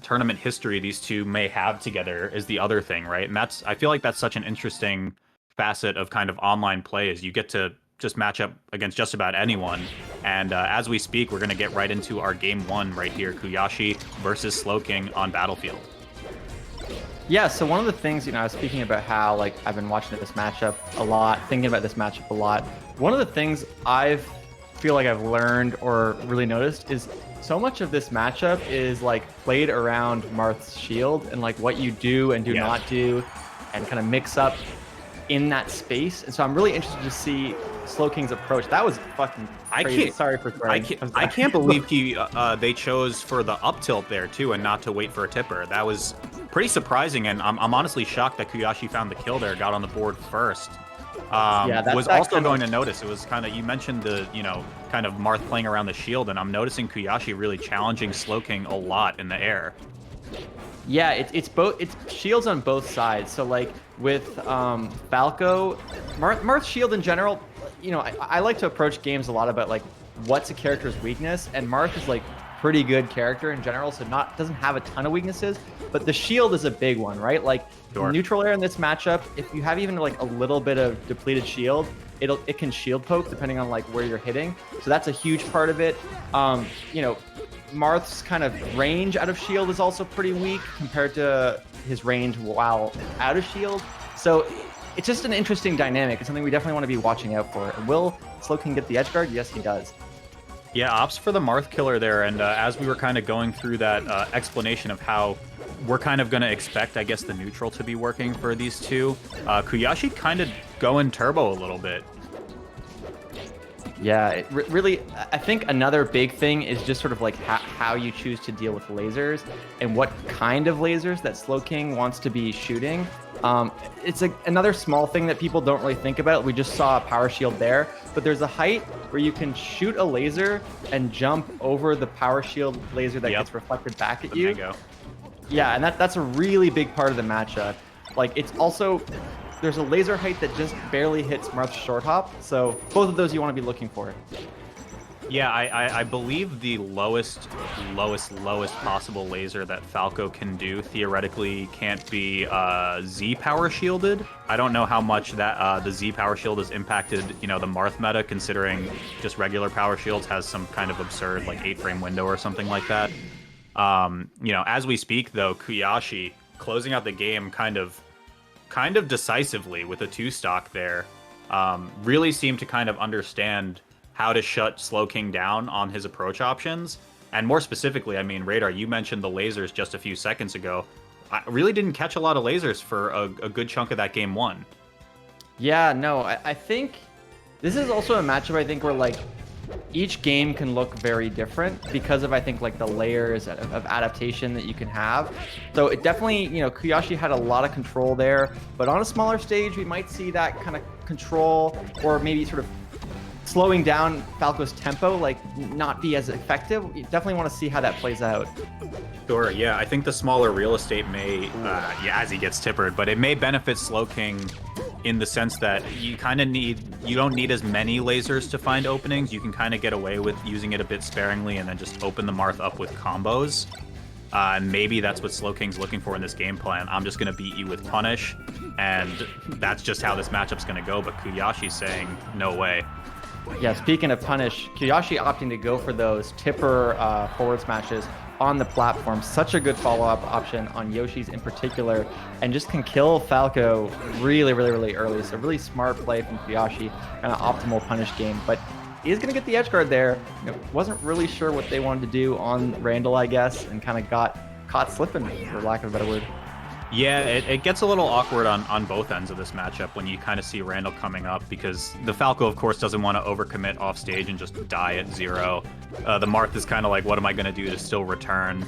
tournament history these two may have together is the other thing, right? And I feel like that's such an interesting facet of kind of online play is you get to just match up against just about anyone. And as we speak, we're going to get right into our game one right here, Kuyashi versus Slowking on Battlefield. Yeah, so one of the things, I was speaking about how like I've been watching this matchup a lot, thinking about this matchup a lot. One of the things I feel like I've learned or really noticed is so much of this matchup is like played around Marth's shield and like what you do and do not do and kind of mix up in that space. And so I'm really interested to see Slowking's approach. That was fucking crazy. Sorry for swearing. I can't believe they chose for the up tilt there too and not to wait for a tipper. That was pretty surprising, and I'm honestly shocked that Kuyashi found the kill there, got on the board first. Was also going to notice, it was kind of, you mentioned the, kind of Marth playing around the shield, and I'm noticing Kuyashi really challenging Slowking a lot in the air. Yeah, it's shields on both sides. So like with Falco, Marth's shield in general, I like to approach games a lot about like what's a character's weakness, and Marth is like pretty good character in general, so doesn't have a ton of weaknesses, but the shield is a big one, right? Like neutral air in this matchup, if you have even like a little bit of depleted shield, it can shield poke depending on like where you're hitting. So that's a huge part of it. Marth's kind of range out of shield is also pretty weak compared to his range while out of shield. So it's just an interesting dynamic. It's something we definitely want to be watching out for. And will Slowking get the edge guard? Yes, he does. Yeah, opts for the Marth killer there, and as we were kind of going through that explanation of how we're kind of going to expect, I guess, the neutral to be working for these two, Kuyashi kind of going turbo a little bit. Yeah, really, I think another big thing is just sort of like how you choose to deal with lasers and what kind of lasers that Slowking wants to be shooting. It's another small thing that people don't really think about. We just saw a power shield there, but there's a height where you can shoot a laser and jump over the power shield laser that gets reflected back at you. Yeah, and that's a really big part of the matchup. Like, it's also, there's a laser height that just barely hits Marth's short hop, so both of those you want to be looking for. Yeah, I believe the lowest possible laser that Falco can do theoretically can't be Z power shielded. I don't know how much that the Z power shield has impacted, the Marth meta, considering just regular power shields has some kind of absurd like 8-frame window or something like that. As we speak though, Kuyashi closing out the game kind of decisively with a 2-stock there, really seemed to kind of understand how to shut Slowking down on his approach options. And more specifically, I mean, Radar, you mentioned the lasers just a few seconds ago. I really didn't catch a lot of lasers for a good chunk of that game one. Yeah, no, I think this is also a matchup, I think, where like each game can look very different because of, I think, like the layers of adaptation that you can have. So it definitely, Kuyashi had a lot of control there, but on a smaller stage, we might see that kind of control or maybe sort of slowing down Falco's tempo, like not be as effective. You definitely want to see how that plays out. Sure, yeah. I think the smaller real estate may, as he gets tippered, but it may benefit Slowking in the sense that you don't need as many lasers to find openings. You can kind of get away with using it a bit sparingly and then just open the Marth up with combos. And maybe that's what Slowking's looking for in this game plan. I'm just going to beat you with punish, and that's just how this matchup's going to go. But Kuyashi's saying, no way. Yeah, speaking of punish, Kuyashi opting to go for those tipper forward smashes on the platform. Such a good follow-up option on Yoshi's in particular, and just can kill Falco really, really, really early. So really smart play from Kuyashi, kind of optimal punish game. But he is going to get the edge guard there. Wasn't really sure what they wanted to do on Randall, I guess, and kind of got caught slipping, for lack of a better word. Yeah, it gets a little awkward on both ends of this matchup when you kind of see Randall coming up, because the Falco, of course, doesn't want to overcommit off stage and just die at 0. The Marth is kind of like, what am I going to do to still return?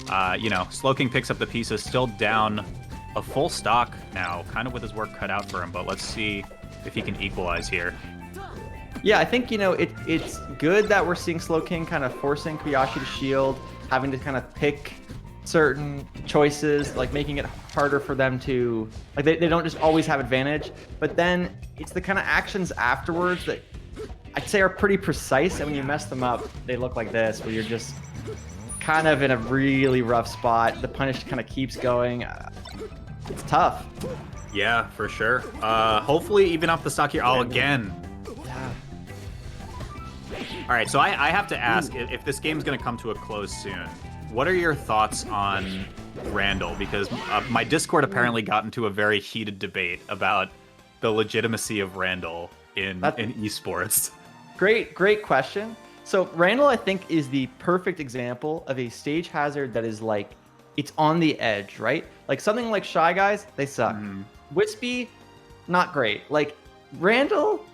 Slowking picks up the pieces, still down a full stock now, kind of with his work cut out for him, but let's see if he can equalize here. Yeah, I think, it's good that we're seeing Slowking kind of forcing Kuyashi to shield, having to kind of pick certain choices, like making it harder for them to, like they don't just always have advantage, but then it's the kind of actions afterwards that I'd say are pretty precise, and when you mess them up, they look like this, where you're just kind of in a really rough spot. The punish kind of keeps going. It's tough. Yeah, for sure. Hopefully even up the stock here. Oh, again. Yeah. All right, so I have to ask, if this game's going to come to a close soon, what are your thoughts on Randall? Because my Discord apparently got into a very heated debate about the legitimacy of Randall in esports. Great question. So Randall, I think, is the perfect example of a stage hazard that is like, it's on the edge, right? Like something like Shy Guys, they suck. Wispy, not great. Like Randall,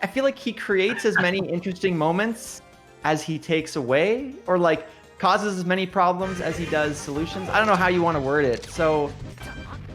I feel like he creates as many interesting moments as he takes away, or like causes as many problems as he does solutions. I don't know how you want to word it. So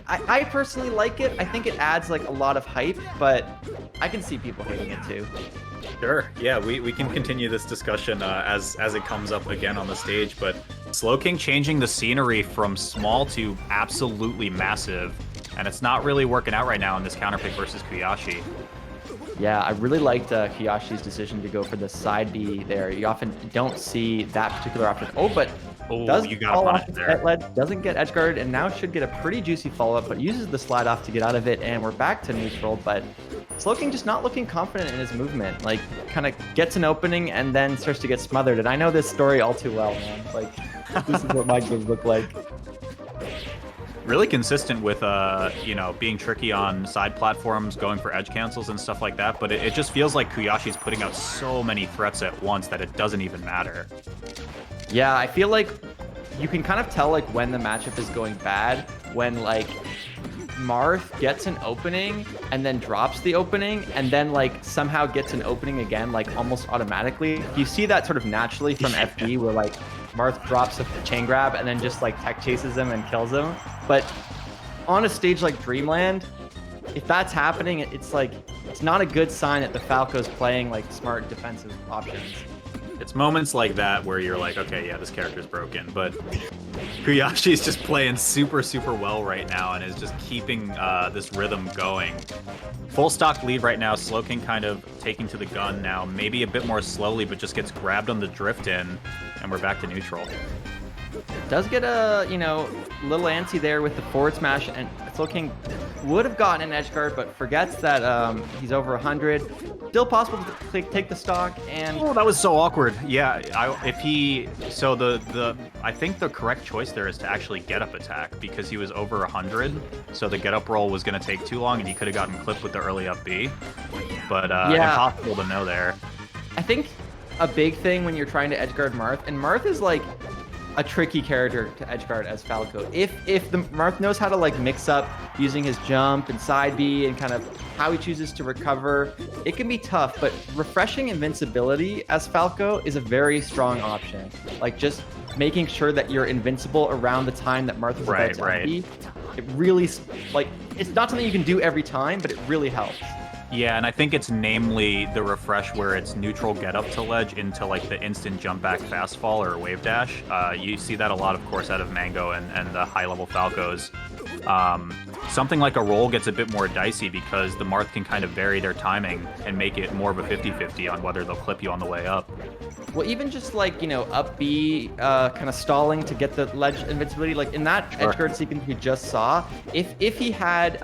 I personally like it. I think it adds like a lot of hype, but I can see people hating it too. Sure. Yeah, we can continue this discussion as it comes up again on the stage. But Slowking changing the scenery from small to absolutely massive, and it's not really working out right now in this counterpick versus Kuyashi. Yeah, I really liked Kuyashi's decision to go for the side B there. You often don't see that particular option. Oh, but does you got to punish it there. Ledge, doesn't get edge guarded, and now should get a pretty juicy follow-up, but uses the slide off to get out of it, and we're back to neutral. But Slowking just not looking confident in his movement. Like, kind of gets an opening and then starts to get smothered. And I know this story all too well, man. Like, this is what my games look like. Really consistent with, being tricky on side platforms, going for edge cancels and stuff like that. But it just feels like Kuyashi's putting out so many threats at once that it doesn't even matter. Yeah, I feel like you can kind of tell like when the matchup is going bad, when like Marth gets an opening and then drops the opening and then like somehow gets an opening again, like almost automatically. You see that sort of naturally from FD where like Marth drops a chain grab and then just like tech chases him and kills him. But on a stage like Dreamland, if that's happening, it's like, it's not a good sign that the Falco's playing like smart defensive options. It's moments like that where you're like, okay, yeah, this character's broken, but Kuyashi's just playing super, super well right now and is just keeping this rhythm going. Full stock lead right now, Slowking kind of taking to the gun now, maybe a bit more slowly, but just gets grabbed on the drift in, and we're back to neutral. Does get a, little antsy there with the forward smash, and Slowking would have gotten an edge guard, but forgets that he's over 100. Still possible to take the stock, and oh, that was so awkward. Yeah, I think the correct choice there is to actually get up attack because he was over 100, so the get up roll was going to take too long, and he could have gotten clipped with the early up B. But impossible to know there. I think a big thing when you're trying to edge guard Marth, and Marth is like a tricky character to edgeguard as Falco. If the Marth knows how to like mix up using his jump and side B and kind of how he chooses to recover, it can be tough, but refreshing invincibility as Falco is a very strong option. Like just making sure that you're invincible around the time that Marth is about to be. It really, like, it's not something you can do every time, but it really helps. Yeah, and I think it's namely the refresh where it's neutral get up to ledge into like the instant jump back fast fall or wave dash. You see that a lot, of course, out of Mango and the high level Falcos. Something like a roll gets a bit more dicey because the Marth can kind of vary their timing and make it more of a 50-50 on whether they'll clip you on the way up. Well, even just like, up B, kind of stalling to get the ledge invincibility, like in that edgeguard sequence we just saw, if he had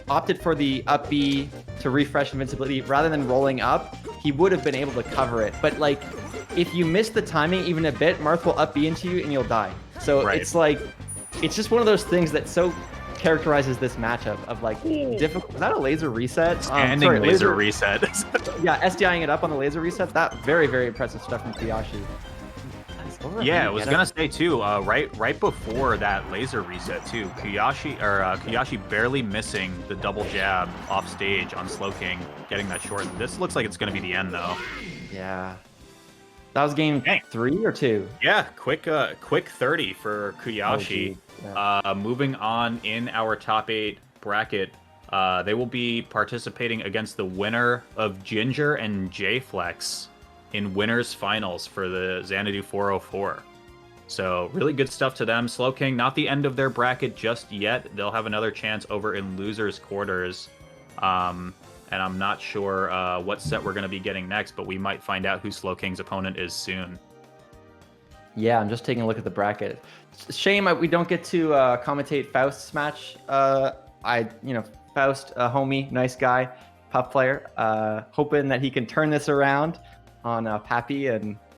opted for the up B to refresh invincibility rather than rolling up, he would have been able to cover it. But like, if you miss the timing even a bit, Marth will up B into you and you'll die. So it's like, it's just one of those things that so characterizes this matchup of like difficult. Is that a laser reset? Standing laser reset. Yeah, SDIing it up on the laser reset. That very, very impressive stuff from Kuyashi. Yeah, I was gonna say too. Right before that laser reset too, Kuyashi barely missing the double jab off stage on Slowking, getting that short. This looks like it's gonna be the end though. Yeah. That was game 3 or 2? Yeah, quick 30 for Kuyashi. Moving on in our top 8 bracket, they will be participating against the winner of Ginger and J-Flex in winners finals for the Xanadu 404. So really good stuff to them. Slowking, not the end of their bracket just yet. They'll have another chance over in losers quarters. And I'm not sure what set we're going to be getting next, but we might find out who Slowking's opponent is soon. Yeah, I'm just taking a look at the bracket. Shame we don't get to commentate Faust's match. Faust, homie, nice guy, puff player. Hoping that he can turn this around on Pappy and